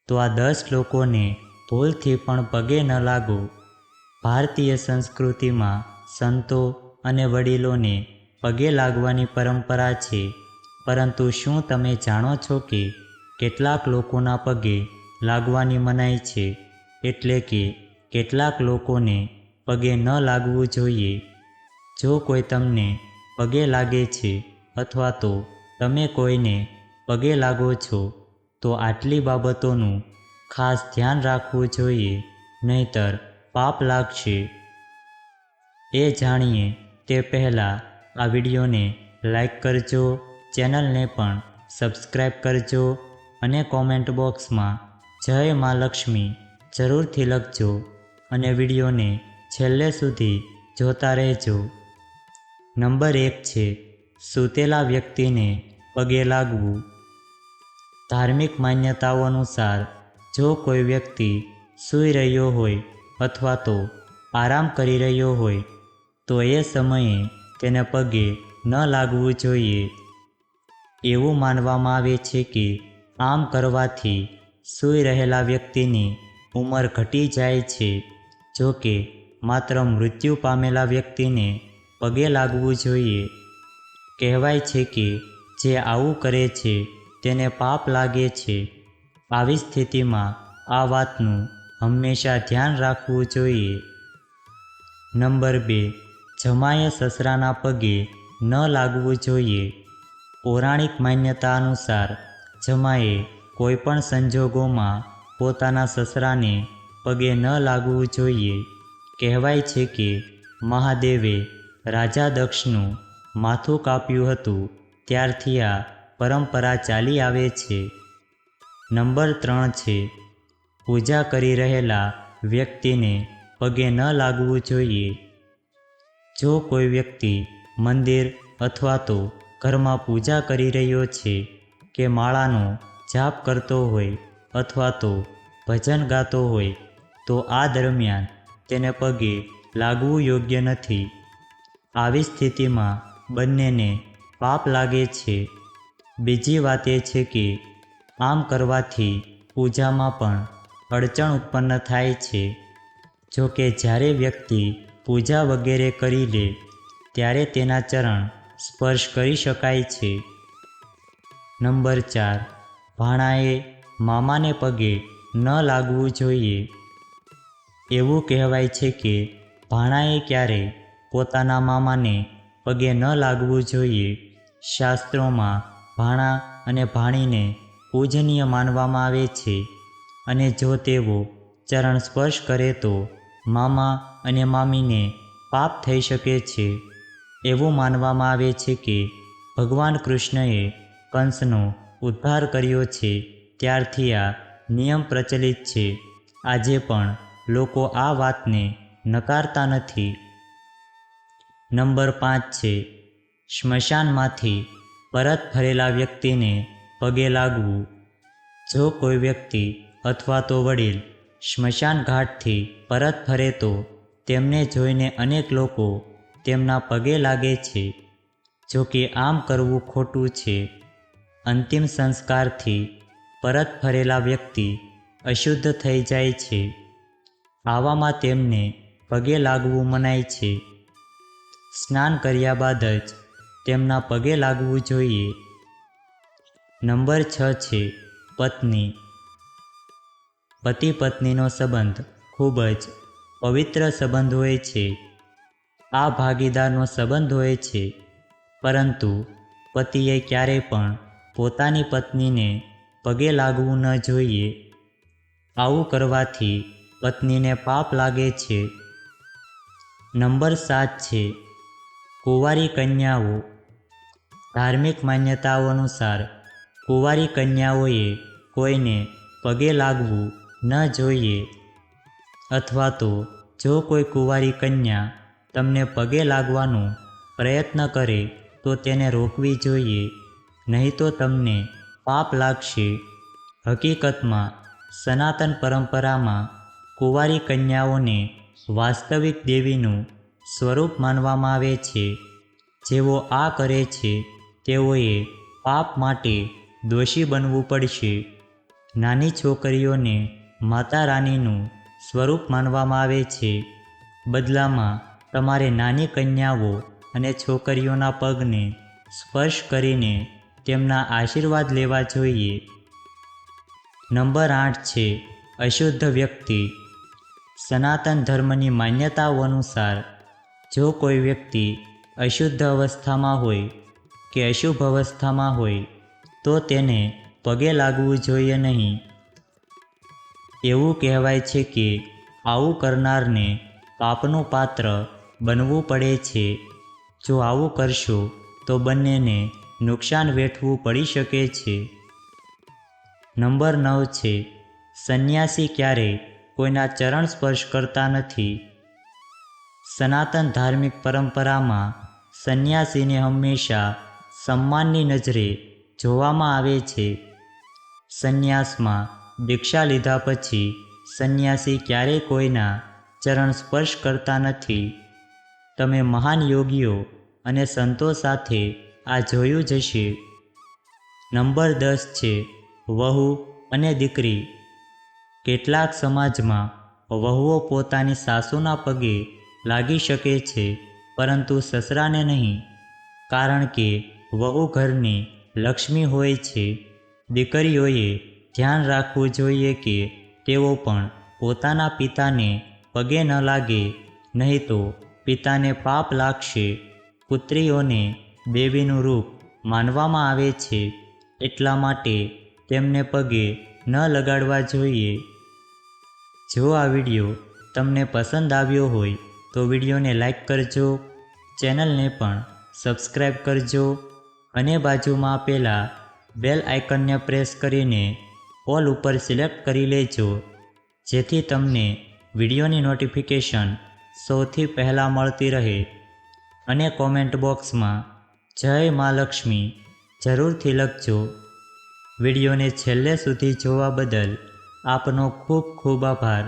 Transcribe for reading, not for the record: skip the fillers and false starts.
તો આ 10 લોકોને ભૂલથી પણ પગે ન લાગો. ભારતીય સંસ્કૃતિમાં સંતો અને વડીલોને પગે લાગવાની પરંપરા છે, પરંતુ શું તમે જાણો છો કે કેટલાક લોકોના પગે લાગવાની મનાઈ છે? એટલે કે કેટલાક લોકોને પગે ન લાગવું જોઈએ. જો કોઈ તમને પગે લાગે છે અથવા તો તમે કોઈને પગે લાગો છો, તો આટલી બાબતોનું ખાસ ધ્યાન રાખવું જોઈએ, નહીંતર પાપ લાગશે. એ જાણીએ તે પહેલાં આ વિડીયોને લાઈક કરજો, ચેનલને પણ સબસ્ક્રાઈબ કરજો અને કોમેન્ટ બોક્સમાં જય મા લક્ષ્મી જરૂરથી લખજો અને વિડીયોને છેલ્લે સુધી જોતા રહેજો. નંબર 1 છે સૂતેલા વ્યક્તિને પગે લાગવું. ધાર્મિક માન્યતાઓ અનુસાર જો કોઈ વ્યક્તિ સૂઈ રહ્યો હોય અથવા તો આરામ કરી રહ્યો હોય તો એ સમયે તેને પગે ન લાગવું જોઈએ. એવું માનવામાં આવે છે કે આમ કરવાથી સૂઈ રહેલા વ્યક્તિની ઉંમર ઘટી જાય છે. જો કે માત્ર મૃત્યુ પામેલા વ્યક્તિને પગે લાગવું જોઈએ. કહેવાય છે કે જે આવું કરે છે તેને પાપ લાગે છે. આવી સ્થિતિમાં આ વાતનું હંમેશા ધ્યાન રાખવું જોઈએ. નંબર 2, જમાએ સસરાના પગે ન લાગવું જોઈએ. પૌરાણિક માન્યતા અનુસાર જમાએ કોઈપણ સંજોગોમાં પોતાના સસરાને પગે ન લાગવું જોઈએ. કહેવાય છે કે મહાદેવે રાજા દક્ષનું માથું કાપ્યું હતું, ત્યારથી આ પરંપરા ચાલી આવે છે. નંબર 3 છે પૂજા કરી રહેલા વ્યક્તિને પગે ન લાગવું જોઈએ. જો કોઈ વ્યક્તિ મંદિર અથવા તો ઘરમાં પૂજા કરી રહ્યો છે કે માળાનો જાપ કરતો હોય અથવા તો ભજન ગાતો હોય, તો આ દરમિયાન તેને પગે લાગવું યોગ્ય નથી. આવી સ્થિતિમાં બંનેને પાપ લાગે છે. બીજી વાત એ છે કે આમ કરવાથી પૂજામાં પણ અડચણ ઉત્પન્ન થાય છે. જો કે જ્યારે વ્યક્તિ પૂજા વગેરે કરી લે ત્યારે તેના ચરણ સ્પર્શ કરી શકાય છે. નંબર 4, ભાણાએ મામાને પગે ન લાગવું જોઈએ. એવું કહેવાય છે કે ભાણાએ ક્યારેય પોતાના મામાને પગે ન લાગવું જોઈએ. શાસ્ત્રોમાં ભાણા અને ભાણીને પૂજનીય માનવામાં આવે છે અને જો તેઓ ચરણ સ્પર્શ કરે તો મામા અને મામીને પાપ થઈ શકે છે. એવું માનવામાં આવે છે કે ભગવાન કૃષ્ણએ કંસનો ઉદ્ધાર કર્યો છે, ત્યારથી આ નિયમ પ્રચલિત છે. આજે પણ લોકો આ વાતને નકારતા નથી. નંબર 5 છે સ્મશાનમાંથી પરત ફરેલા વ્યક્તિને પગે લાગવું. જો કોઈ વ્યક્તિ અથવા તો વડીલ સ્મશાન ઘાટથી પરત ફરે તો તેમને જોઈને અનેક લોકો તેમના પગે લાગે છે. જો કે આમ કરવું ખોટું છે. અંતિમ સંસ્કારથી પરત ફરેલા વ્યક્તિ અશુદ્ધ થઈ જાય છે. આવામાં તેમને પગે લાગવું મનાય છે. સ્નાન કર્યા બાદ જ તેમના પગે લાગવું જોઈએ. નંબર 6 છે પત્ની. પતિ પત્નીનો સંબંધ ખૂબ જ પવિત્ર સંબંધ હોય છે. આ ભાગીદારનો સંબંધ હોય છે, પરંતુ પતિએ ક્યારેય પણ પોતાની પત્નીને પગે લાગવું ન જોઈએ. આવું કરવાથી પત્નીને પાપ લાગે છે. નંબર 7 છે કુંવારી કન્યાઓ. ધાર્મિક માન્યતાઓ અનુસાર કુંવારી કન્યાઓએ કોઈને પગે લાગવું ન જોઈએ, અથવા તો જો કોઈ કુંવારી કન્યા તમને પગે લાગવાનો પ્રયત્ન કરે તો તેને રોકવી જોઈએ, નહીં તો તમને પાપ લાગશે. હકીકતમાં સનાતન પરંપરામાં કુંવારી કન્યાઓને વાસ્તવિક દેવીનું સ્વરૂપ માનવામાં આવે છે. જેઓ આ કરે છે તેઓએ પાપ માટે દોષી બનવું પડશે. નાની છોકરીઓને માતા રાનીનું સ્વરૂપ માનવામાં આવે છે. બદલામાં તમારે નાની કન્યાઓ અને છોકરીઓના પગને સ્પર્શ કરીને તેમના આશીર્વાદ લેવા જોઈએ. નંબર 8 છે અશુદ્ધ વ્યક્તિ. સનાતન ધર્મની માન્યતાઓ અનુસાર જો કોઈ વ્યક્તિ અશુદ્ધ અવસ્થામાં હોય કે અશુભ અવસ્થામાં હોય તો તેને પગે લાગવું જોઈએ નહીં. એવું કહેવાય છે કે આવું કરનારને પાપનું પાત્ર બનવું પડે છે. જો આવું કરશો તો બંનેને નુકસાન વેઠવું પડી શકે છે. નંબર 9 છે સંન્યાસી ક્યારેય કોઈના ચરણ સ્પર્શ કરતા નથી. સનાતન ધાર્મિક પરંપરામાં સંન્યાસીને હંમેશા સન્માનની નજરે જોવામાં આવે છે. સંન્યાસમાં દીક્ષા લીધા પછી સંન્યાસી ક્યારેય કોઈના ચરણ સ્પર્શ કરતા નથી. તમે મહાન યોગીઓ અને સંતો સાથે આ જોયું જ હશે. નંબર 10 છે વહુ અને દીકરી. કેટલાક સમાજમાં વહુઓ પોતાની સાસુના પગે લાગી શકે છે પરંતુ સસરાને નહીં, કારણ કે વહુ ઘરની લક્ષ્મી હોય છે. દીકરીઓએ ધ્યાન રાખવું જોઈએ કે તેઓ પણ પોતાના પિતાને પગે ન લાગે, નહીં તો પિતાને પાપ લાગશે. પુત્રીઓને દેવીનું રૂપ માનવામાં આવે છે, એટલા માટે તેમને પગે ન લગાડવા જોઈએ. જો આ વિડીયો તમને પસંદ આવ્યો હોય તો વિડીયોને લાઈક કરજો, ચેનલને પણ સબસ્ક્રાઈબ કરજો અને બાજુમાં આપેલા બેલ આઇકનને પ્રેસ કરીને ઓલ ઉપર સિલેક્ટ કરી લેજો, જેથી તમને વિડીયોની નોટિફિકેશન સૌથી પહેલાં મળતી રહે. અને કોમેન્ટ બોક્સમાં જય મા લક્ષ્મી જરૂરથી લખજો. વિડીયોને છેલ્લે સુધી જોવા બદલ આપનો ખૂબ ખૂબ આભાર.